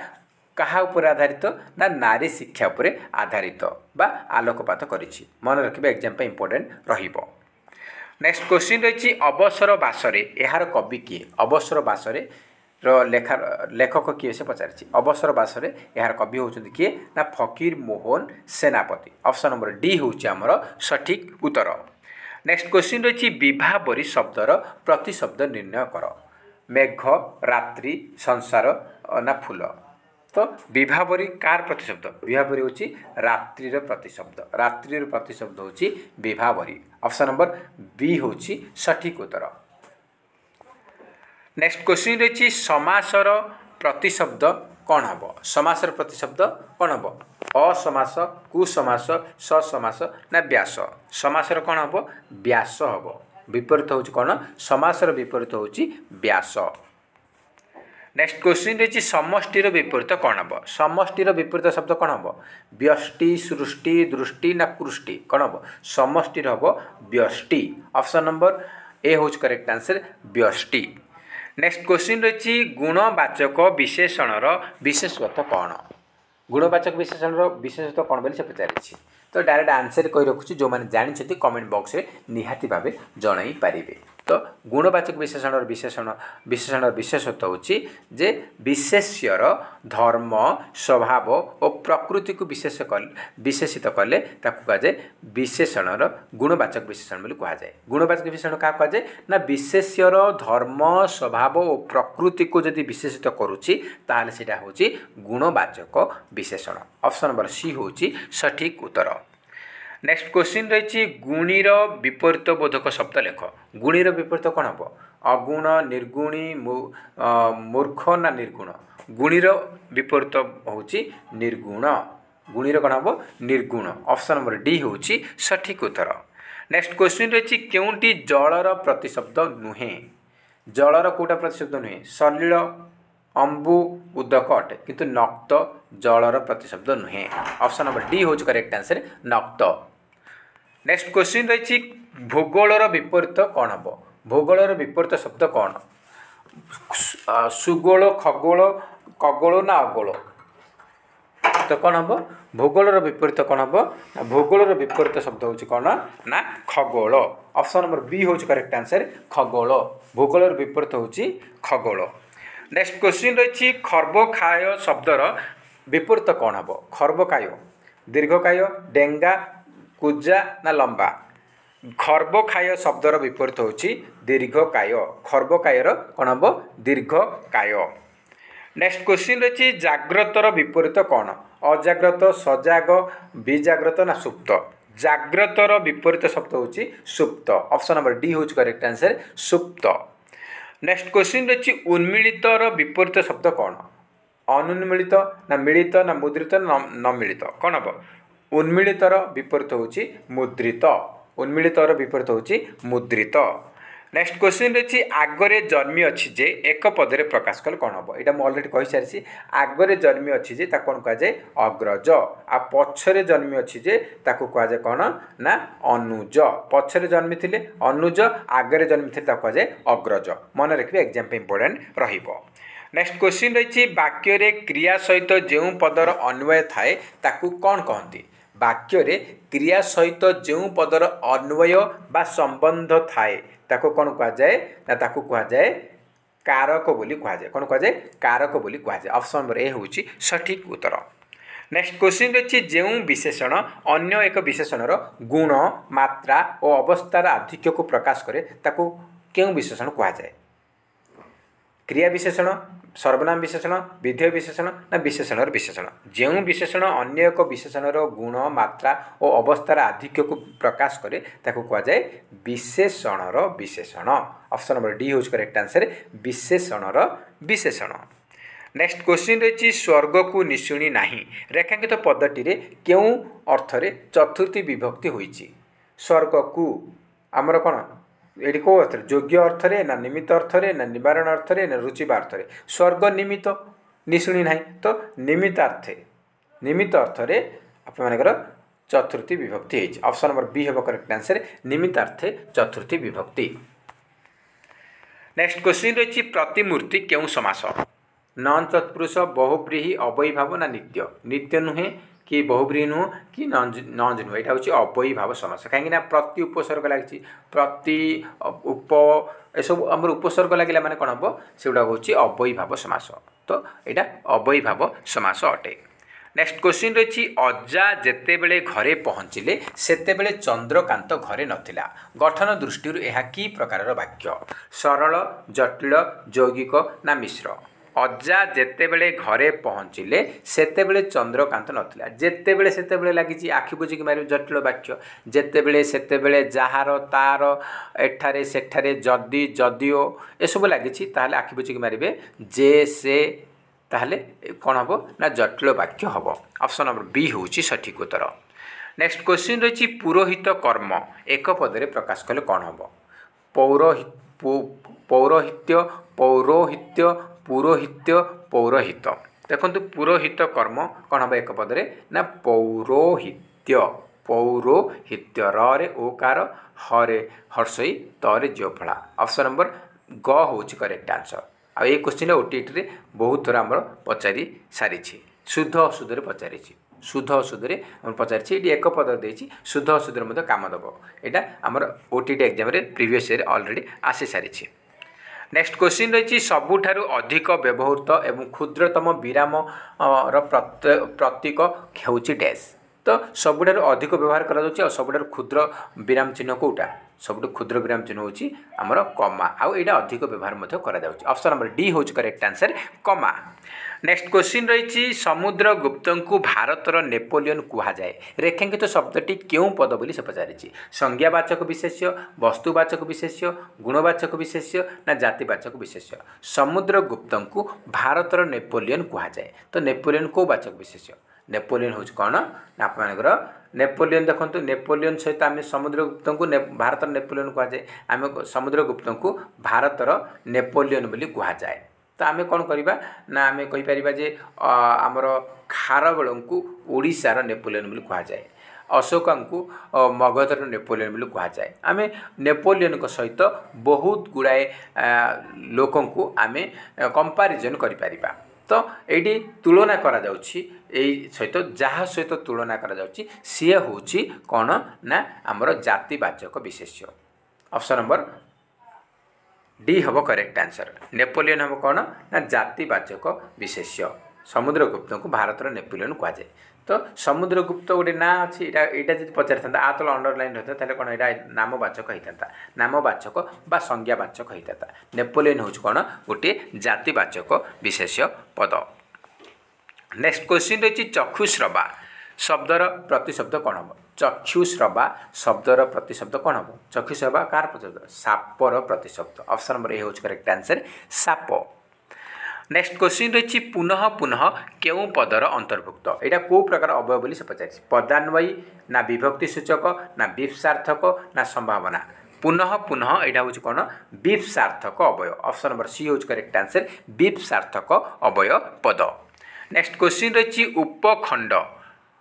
कहा उपर आधारित ना नारी शिक्षा उपर आधारित बा आलोकपात करिछि मन रखिबे एग्जाम पे इंपोर्टेंट रहिबो। नेक्स्ट क्वेश्चन रही अवसर बासरे यार कवि किए अवसर बासरे लेखक किए से पचारि अवसर बासरे यार कवि होचंती किए ना फकीर मोहन सेनापति ऑप्शन नंबर डी होची आमर सठिक उत्तर। नेक्स्ट क्वेश्चन रही विभावरी शब्दर प्रतिशब्द निर्णय कर मेघ रात्रि संसार ना फूल तो विभावरी कार प्रतिशब्द विभावरी होची रात्रिर प्रतिशब्द होची विभावरी ऑप्शन नंबर बी होची सठिक उत्तर। नेक्स्ट क्वेश्चन रही समासर प्रतिशब्द कौन हम समासर प्रतिशब्द कौन हम असमास कुसमास ससमास ना व्यास समासर कौन हम व्यास हम विपरीत होची कौन समासर विपरीत होची व्यास। नेक्स्ट क्वेश्चन रही समष्टिर विपरीत कौन हम समष्टिर विपरीत शब्द कौन हम व्यष्टि सृष्टि दृष्टि ना कृष्टि कौन हम समष्टिर हम व्यष्टि ऑप्शन नंबर ए होच करेक्ट आंसर व्यष्टि। नेक्स्ट क्वेश्चन रही गुणवाचक विशेषणर विशेषत्व कौन गुणवाचक विशेषणर विशेषत्व कौन बोली से पचारि तो डायरेक्ट आंसर कही रखुची जो मैंने जानी कमेंट बॉक्स रे निहाती भावे जणाई पारिबे। तो गुणवाचक विशेषण विशेषत्व होची जे विशेष्यर धर्म स्वभाव और प्रकृति को विशेषित कले ताकू कहा जाए विशेषणर गुणवाचक विशेषण बोली कहा जाए गुणवाचक विशेषण क्या कहा जाए ना विशेष्यर धर्म स्वभाव और प्रकृति को जदि विशेषित करुच्ची ताहले सेटा होची गुणवाचक विशेषण ऑप्शन नंबर सी होची सठिक उत्तर। नेक्स्ट क्वेश्चन रही गुणीर विपरीत बोधक शब्द लेख गुणीर विपरीत कौन हम अगुण निर्गुणी मूर्ख ना निर्गुण गुणीर विपरीत होची निर्गुण गुणीर कौन हम निर्गुण ऑप्शन नंबर डी होची सठिक उत्तर। नेक्स्ट क्वेश्चन रही केउंटी जलर प्रतिशब्द नुहे जलर कोटा प्रतिशब्द नुहे सलिल अंबु उदक अटे किंतु नक्त जलर प्रतिशब्द नुहे ऑप्शन नंबर डी होच करेक्ट आंसर नक्त। नेक्स्ट क्वेश्चन रही भूगोलर विपरीत कौन हम भूगोलर विपरीत शब्द कौन सुगोल खगोल कगोल ना अगोल तो कौन हम भूगोलर विपरीत कौन हम भूगोलर विपरीत शब्द होची कौन ना खगोल ऑप्शन नंबर बी होच करेक्ट आंसर खगोल भूगोलर विपरीत होची खगोल। नेक्स्ट क्वेश्चन रही खर्ब खाय शब्दर विपरीत कौन हम खर्बकाय दीर्घकाय डेंगा कुजा ना लंबा खर्बकाय शब्दर विपरीत होची दीर्घकाय खर्बकायर कौन हम दीर्घकाय। नेक्स्ट क्वेश्चन रही जाग्रतर विपरीत कौन अजाग्रत सजाग विजाग्रत ना सुप्त जाग्रतर विपरीत शब्द होची सुप्त ऑप्शन नंबर डी होची करेक्ट आंसर सुप्त। नेक्स्ट क्वेश्चन रही उन्मिलितर विपरीत शब्द कौन अनुन्मिलित ना मिलित ना मुद्रित ना न मिलित कौन हम उन्मिलितर विपरीत होची मुद्रित उन्मिलितर विपरीत होची मुद्रित। नेक्स्ट क्वेश्चन रही आगरे जन्मी अच्छी जे एक पदरे प्रकाश कले कौन हम यहाँ मुझे अलरेडी कही सारी आगरे जन्मी अच्छी जे कौन कहुए अग्रज आ पछरे जन्मी अच्छी जे कहुए कौन ना अनुज पछरे जन्मी थे अनुज आगरे जन्मी थे कहुए अग्रज मन रखिए एग्जाम इंपोर्टेंट रहिबो। नेक्स्ट क्वेश्चन रही वाक्य रे क्रिया सहित जो पदर अन्वय थाए ताकू कौन कहती वाक्य रे क्रिया सहित जो पदर अन्वय बा संबंध थाए ताको कौन कहुए ना ताकू कहुए कारक बोली कहुए कौन कहुए कारक बोली कहुए ऑप्शन नंबर ए हूँ सठिक उत्तर। नेक्स्ट क्वेश्चन रही जो विशेषण अन्य एक विशेषणर गुण मात्रा और अवस्थार आधिक्य को प्रकाश करे ताकू क्यों विशेषण कहुए क्रिया विशेषण सर्वनाम विशेषण विधेय विशेषण ना विशेषणर विशेषण जो विशेषण अन्य एक विशेषणर गुण मात्रा और अवस्थार आधिक्य को प्रकाश करे ताको कहुए विशेषणर विशेषण ऑप्शन नंबर डी हूँ करेक्ट आंसर विशेषणर विशेषण। नेक्स्ट क्वेश्चन रही स्वर्ग को निशुणी नहीं रेखांकित पदटी रे क्यों अर्थरे चतुर्थी विभक्ति होईची स्वर्ग को आमर कौन ये कौ अर्थ योग्य अर्थरे ना निमित्त अर्थरे ना निवारण अर्थरे ना रुचिबा अर्थरे स्वर्ग निमित्त निशुणी ना तो निमित्त अर्थरे आपर चतुर्थी विभक्ति है ऑप्शन नंबर बी हम करेक्ट आंसर निमित्तार्थे चतुर्थी विभक्ति। नेक्स्ट क्वेश्चन रही प्रतिमूर्ति क्यों समास नन तत्पुरुष बहुब्रीही अवयभाव ना नित्य नित्य नुहे कि बहुब्रीही नुह कि नज नुह यहाँ हूँ अवयभाव समास कहीं प्रति उपसर्ग लगी प्रति उप एसबू आम उपसर्ग लगे मैंने कौन हम से गुड़ा हूँ अवयभाव समास तो यहाँ अवयभाव समास अटे। नेक्स्ट क्वेश्चन रही अजा जेतेबेले घरे पहुँचिले सेतेबेले चंद्रकांत घरे नथिला गठन दृष्टि यह कि प्रकार वाक्य सरल जटिल यौगिक ना मिश्र अजा जेतेबेले घरे पहुँचिले सेतेबेले चंद्रकांत नथिला जेतेबेले सेतेबेले लगी आखि बुझिक मारे जटिल वाक्य जेतेबेले सेतेबेले जार तार एठारे सेठारे जदि जदिओ एसबू लगी आखि बुझिक मारे जे से ताहले कौन हम ना जटिल वाक्य हम ऑप्शन नंबर बी हूँ सठिक उत्तर। नेक्स्ट क्वेश्चन रही पुरोहित कर्म एक पदरे प्रकाश कले कौन हम पौरोहित्य पौरोहित्य पुरोहित्य पौरोहित देखो पुरोहित कर्म कौन हम एक पदरे ना पौरोहित्य पौरोहित्य रे ओकार हरे हर्षई तरे जियोफला ऑप्शन नंबर ग हूँ करेक्ट आंसर। आ ये क्वेश्चन ओटीटी बहुत थर आम पचारि सारी शुद्ध अशुद्ध पचारि शुद्ध अशुद्ध पचारि ये एक पद देती शुद्ध अशुद्ध काम दब यहाँ आम OTT exam previous year already आसी सारी। नेक्स्ट क्वेश्चन रही सबुठारु अधिक व्यवहृत एवं क्षुद्रतम विराम प्रतीक हूँ डैश तो सबुठारु अधिक व्यवहार करा सबुठारु क्षुद्र विराम चिन्ह कौटा सब क्षुद्र विराम चिन्ह हूँ आमर कमा आउ यहाँ अधिक व्यवहार करा ऑप्शन नंबर डी हूँ करेक्ट आंसर कमा। नेक्स्ट क्वेश्चन रही समुद्रगुप्त को भारतर नेपोलियन कहुए रेखांकित शब्दटी क्यों पद बोली से पचारि संज्ञावाचक विशेष्य वस्तुवाचक विशेष्य गुणवाचक विशेष्य ना जातिवाचक विशेष्य समुद्रगुप्त को भारतर नेपोलियन कहुए तो नेपोलियन को वाचक विशेष्य नेपोलियन हूँ कौन ना आपर नेपोलियन देखो नेपोलियन सहित आम समुद्रगुप्त को भारतर नेपोलियन कहुए आम समुद्रगुप्त को भारतर नेपोलियन बोली कहुए तो आम कौन करवा ना आम कहीपर जे आमर खारवेल को ओडिशार नेपोलियन बोली कहुए अशोक को मगधर नेपोलियन बोली कहुए आम नेपोलियन सहित बहुत गुड़ाए लोक आम कंपारिजन करिपरिबा तो ये तुलना करा जाउछि सहित जहाँ सहित तुलना करा जाउछि सी हूँ कौन ना आमर जातिवाचक विशेष्य ऑप्शन नंबर डी हम करेक्ट आंसर नेपोलियन हम कौन ना जातिवाचक विशेष्य समुद्रगुप्त को भारतर नेपोलियन कहुए। तो समुद्रगुप्त गोटे ना अच्छी यहाँ जी पचारि था आ तल अंडरलाइन रही था कौन यहाँ नामवाचक होता नामवाचक बा संज्ञावाचक होता। नेपोलियन हूँ कौन गोटे जातिवाचक विशेष्य पद। नेक्स्ट क्वेश्चन रही चक्षुश्रवा शब्दर प्रतिशब्द कौन हम। चक्षुश्रवा शब्दर प्रतिशब्द कौन हम। चक्षुश्रवा कार प्रतिशब्द सापर प्रतिशब्द। ऑप्शन नंबर ए हूँ करेक्ट आंसर साप। नेक्स्ट क्वेश्चन रही पुनः पुनः केउ पदर अंतर्भुक्त यहाँ कौ प्रकार अवयव बोली से पचार पदान्वयी ना विभक्ति सूचक ना विपसार्थक ना संभावना। पुनः पुनः यहाँ हूँ कौन विपसार्थक अवयव। ऑप्शन नंबर सी हूँ करेक्ट आंसर विपसार्थक अवयव पद। नेक्स्ट क्वेश्चन रही उपखंड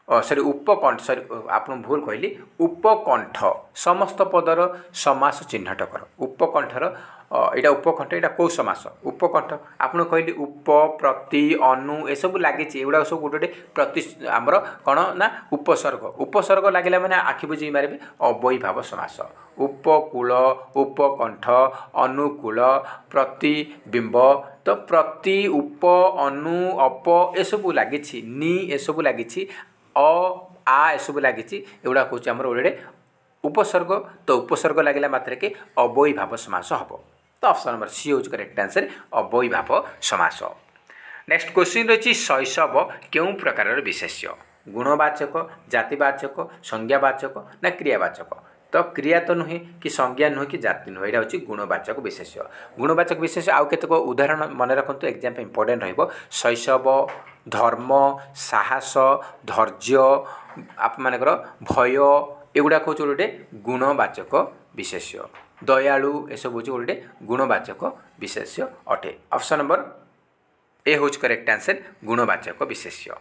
सॉरी उपकंठ सॉरी आप भूल कहली उपकंठ समस्त पदर समास चिह्नट कर। उपकंठर यहाँ उपकंठ यहाँ कौ समास उपकंठ आपन कहली उप प्रति अनु ए सब लगी एगुड़ा सब गोटे गोटे प्रति आमर कौन ना उपसर्ग उपसर्ग लगे मैंने आखि बुझे मारे अवयभाव समास। उपकूल उपकंठ अनुकूल प्रतिबिंब तो प्रति उप अनु अप ए सब लगी नी ए सब लगी आ एसबू लगी एगुड़ा कौन आम गोटे उपसर्ग। तो उपसर्ग लगला मात्र के अवयभाव समास हम। तो ऑप्शन नंबर सी हूँ करेक्ट आंसर अवयभाव समास। नेक्स्ट क्वेश्चन रही शैशव क्यों प्रकार विशेष्य गुणवाचक जातिवाचक संज्ञावाचक ना क्रियावाचक। तो क्रिया तो नुहे कि संज्ञा नुहे कि जाति नुहे यहाँ हूँ गुणवाचक विशेष्य। गुणवाचक विशेष्य आउ केतक उदाहरण मन रखु एग्जाम इंपोर्टेंट रहिबो शैशव धर्म साहस धैर्य आप मानकर भय एगुड़ा हूँ गोटे गुणवाचक विशेष्य। दयालु ये सब हूँ गोटे गुणवाचक विशेष्य अटे। ऑप्शन नंबर ए हूँ करेक्ट आंसर गुणवाचक विशेष्य।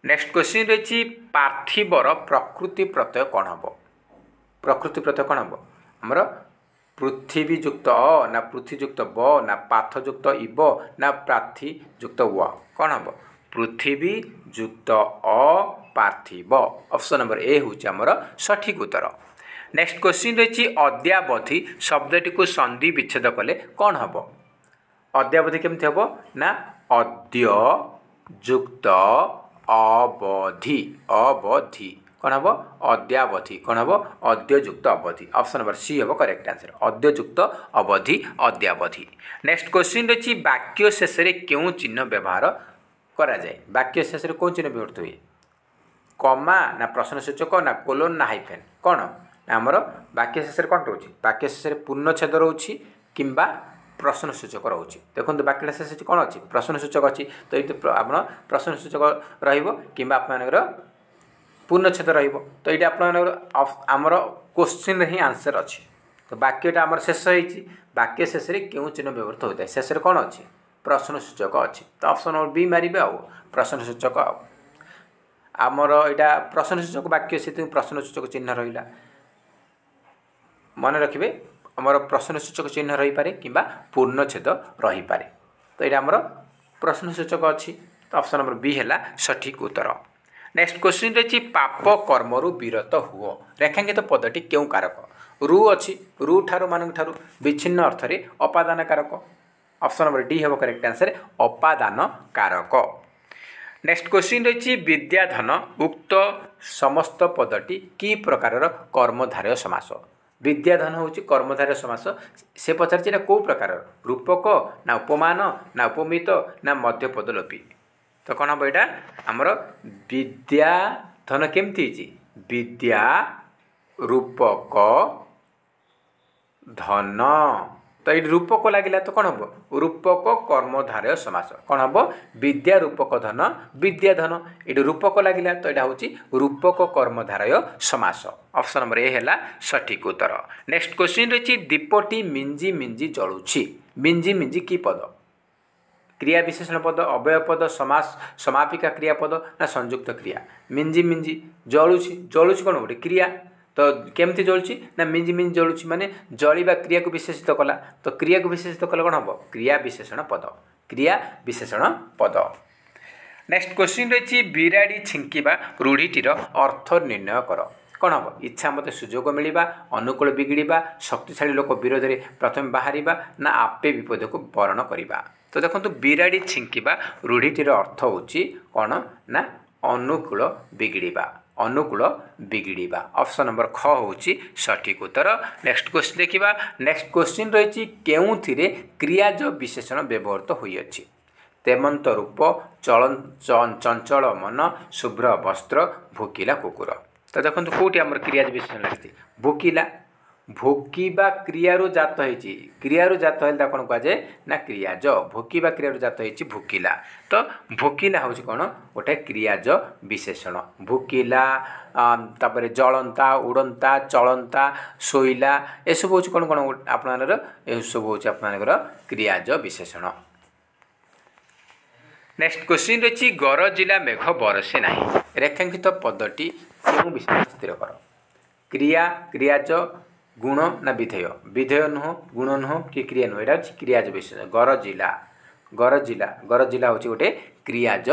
नेक्स्ट क्वेश्चन रही पार्थिवर प्रकृति प्रत्यय कौन हम। प्रकृति प्रत्यय कौन हम आमर पृथ्वी युक्त अ ना पृथ्वी युक्त ब ना पाथ युक्त इब ना प्रार्थी युक्त व कौन हम पृथ्वी युक्त अ पार्थिव। ऑप्शन नंबर ए हूँ आमर सठिक उत्तर। नेक्स्ट क्वेश्चन रही अद्यावधि शब्दटी को संधि विच्छेद कले कौन हम। अद्यावधि केमती हम ना अद्य युक्त अवधि अवधि कौन हम अद्यावधि कौन हम अद्य युक्त अवधि। ऑप्शन नंबर सी हम करेक्ट आंसर अद्य युक्त अवधि अद्यावधि। नेक्स्ट क्वेश्चन रही वाक्य शेष में क्यों चिन्ह व्यवहार करा जाए। वाक्य शेष में कौन चिन्ह व्यवहार हुए कमा ना प्रश्नसूचक ना कोलोन ना हाइफेन कौन आमर वाक्य शेष में कौन रोचे वाक्य शेष में पूर्णछेद रोचे किंबा प्रश्नसूचक रोचे। देखो वाक्य शेष कौन अच्छी प्रश्नसूचक अच्छी तो ये आप प्रश्नसूचक रहिबा आप पूर्णछेद रहिबो। तो ये आमर क्वेश्चन ही आंसर अच्छी। तो वाक्यटा आमर शेष होती वाक्य शेष में क्यों चिन्ह व्यवहृत होता है शेष में कौन अच्छी प्रश्नसूचक अच्छी। तो ऑप्शन नंबर बी मारे आउ प्रश्नसूचक आमर यहाँ प्रश्नसूचक वाक्य से प्रश्नसूचक चिन्ह रहा मन रखिए आमर प्रश्नसूचक चिन्ह रही पारे किंबा पूर्णछेद रही पारे। तो ये आमर प्रश्नसूचक अच्छी। तो ऑप्शन नंबर बी है सठिक उत्तर। नेक्स्ट क्वेश्चन रही पाप कर्मरु विरत हुओ रेखांकित पदटी क्यों कारक। रु अच्छी रु ठारू मान ठारू विच्छिन्न अर्थ में अपादान कारक। ऑप्शन नंबर डी हम करेक्ट आंसर अपादान कारक। नेक्स्ट क्वेश्चन रही विद्याधन उक्त समस्त पदटी कि प्रकार कर्मधारय समास। विद्याधन हूँ कर्मधारय समास से पचार कौ प्रकार रूपक ना उपमान ना उपमित ना मध्यपदलोपी। तो कौन हम यहाँ आमर विद्याधन केमती विद्या रूपक धन। तो ये रूपक लगे तो कौन हम रूपक कर्मधारय समास कौन हम विद्या रूपक धन विद्याधन ये रूपक लगे तो यहाँ हूँ रूपक कर्मधारय समास। ऑप्शन नंबर ए है सठिक उत्तर। नेक्स्ट क्वेश्चन रही दीपटी मिंजी मिंजी जलुछि मिंजी मिंजी की पद क्रिया विशेषण पद अवयव पद समास समापिका क्रियापद ना संयुक्त क्रिया। मिंजी मिंजी जलुछि जलुछि कौन गोटे क्रिया। तो केमती जलुछि ना मिंजी मिंजी जलुछि माने जलिबा क्रिया को विशेषित कला। तो क्रिया को विशेषित कले कौन हम क्रिया विशेषण पद क्रिया विशेषण पद। नेक्स्ट क्वेश्चन रही बिराड़ी छिंकिबा रूढ़ीटीर अर्थ निर्णय कर कौन हम इच्छा मते सुजोग मिलवा अनुकूल बिगड़ा शक्तिशाली लोक विरोध में प्रथम बाहर ना आपे विपद को वरण करवा। तो देखो बिराड़ी छिंकिबा रूढ़ीटीर अर्थ होची कौन ना अनुकूल बिगड़िबा अनुकूल बिगड़िबा ऑप्शन नंबर ख होची सठिक उत्तर। नेक्स्ट क्वेश्चन देखिबा नेक्स्ट क्वेश्चन रही केउथिरे क्रियाज विशेषण व्यवहृत होई अछि तेमंत रूप चंचल मन शुभ्र वस्त्र भोकिला कुकुर। तो देखो कौटी आम क्रियाज विशेषण लगी भोकिला भोकिबा क्रियारू जात होइछि क्रियारू जात हेल्ला कौन कहुए ना क्रियाज भोकिबा क्रियारू जात होइछि भोकिला। तो भोकिला हूँ कौन गोटे क्रियाज विशेषण भोकिला तापर जलंता उड़ंता चलंता शोइला एसब हूँ कौन कौन आपनर सब हूँ आपनर क्रियाज विशेषण। नेक्स्ट क्वेश्चन रही गरजिला मेघ बरसे नहीं रेखांकित पदटी क्यों विशेषण स्थिर कर क्रिया क्रियाज गुण ना विधेय विधेय नुह गुण नुह कि क्रिया नुह यहाँ क्रियाज विशेषण गरजिला गरजिला गरजिला हूँ गोटे क्रियाज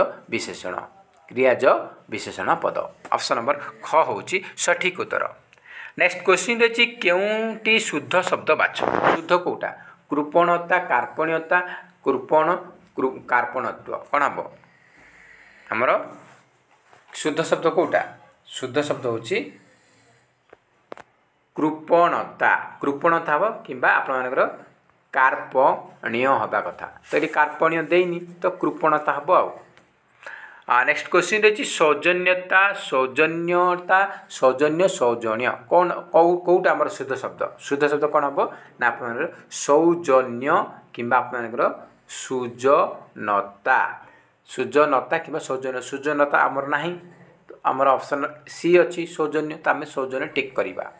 विशेषण पद ऑप्शन नंबर ख हूँ सठिक उत्तर। नेक्स्ट क्वेश्चन रही केउटी शुद्ध शब्द बाछ शुद्ध कौटा कृपणता कार्पण्यता कृपण कार्पणत्व कौन हम आमर शुद्ध शब्द कौटा शुद्ध शब्द हूँ कृपणता कृपणता हम कि आपर कार्पण्य हवा कथा तो ये कार्पण्य देनी तो कृपणता हम आ नेक्स्ट क्वेश्चन रही सौजन्यता सौजन्यता सौजन्य सौजन्य कौन कौटा आम शुद्ध शब्द कौन हम ना आप सौजन्य कि आपर सुजनता सुजनता कि सौजन्य सुजनता आमर ना तो आमर ऑप्शन सी अच्छी सौजन्य तो आम सौजन्य टिक करवा।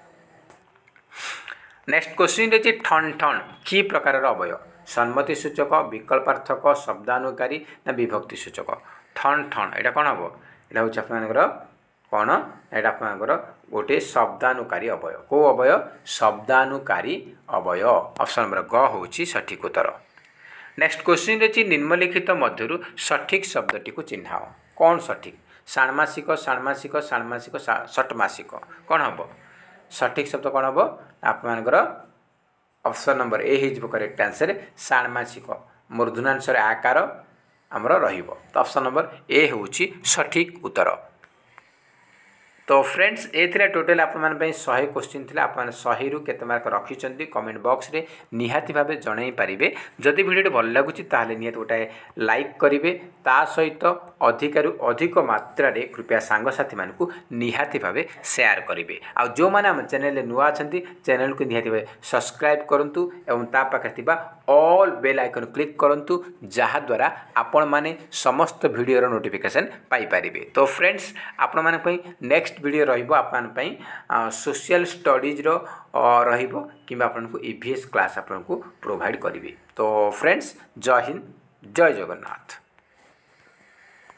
नेक्स्ट क्वेश्चन रही ठन ठन कि प्रकार अवय सम्मति सूचक विकल्पार्थक शब्दानुकारी ना विभक्ति सूचक ठन ठन यहाँ कौन हम यहाँ हूँ आपंकर कौन यहाँ आपंकर गोटे शब्दानुकारी अवय कौ अवय शब्दानुकारी अवय ऑप्शन नंबर ग हूँ सठिक उत्तर। नेक्स्ट क्वेश्चन रही निम्नलिखित मध्यरु सठिक शब्दटी को चिन्हाओ कौन सठिक षाण्मासिक षाण्मासिक षाण्मासिक षट्मासिक कौन हम सठिक शब्द कौन हम आपर ऑप्शन नंबर ए हो करेक्ट आंसर षाण्मासिक मूर्धन्यांशर आकार आमर रहिबो तो ऑप्शन नंबर ए हूँ सठिक उत्तर। तो फ्रेंड्स ए टोटल आप 100 क्वेश्चन थे आप 100 रु केते मार्क रखिंट कमेंट बॉक्स रे निहाती भाव जन पारे जदि वीडियो भल लगुच निहाती गोटे लाइक करेंगे ता सहित अधिकारु अधिक मात्रा रे कृपया सांगसाथी मानकु निहाती भाव शेयर करेंगे आ जो मैंने आम चैनल नुआ अच्छा चैनल को निहाती भाव सब्सक्राइब करूँ एवं ता पाखे ऑल बेल आइकन क्लिक करूँ जहाद्वारा आपण मैंने समस्त वीडियोर नोटिफिकेशन पाइपर। तो फ्रेंड्स आपण मानी नेक्स्ट वीडियो रही सोशल स्टडीज कि आपको ईवीएस क्लास आपको प्रोवाइड करी। तो फ्रेंड्स जय हिंद जय जगन्नाथ।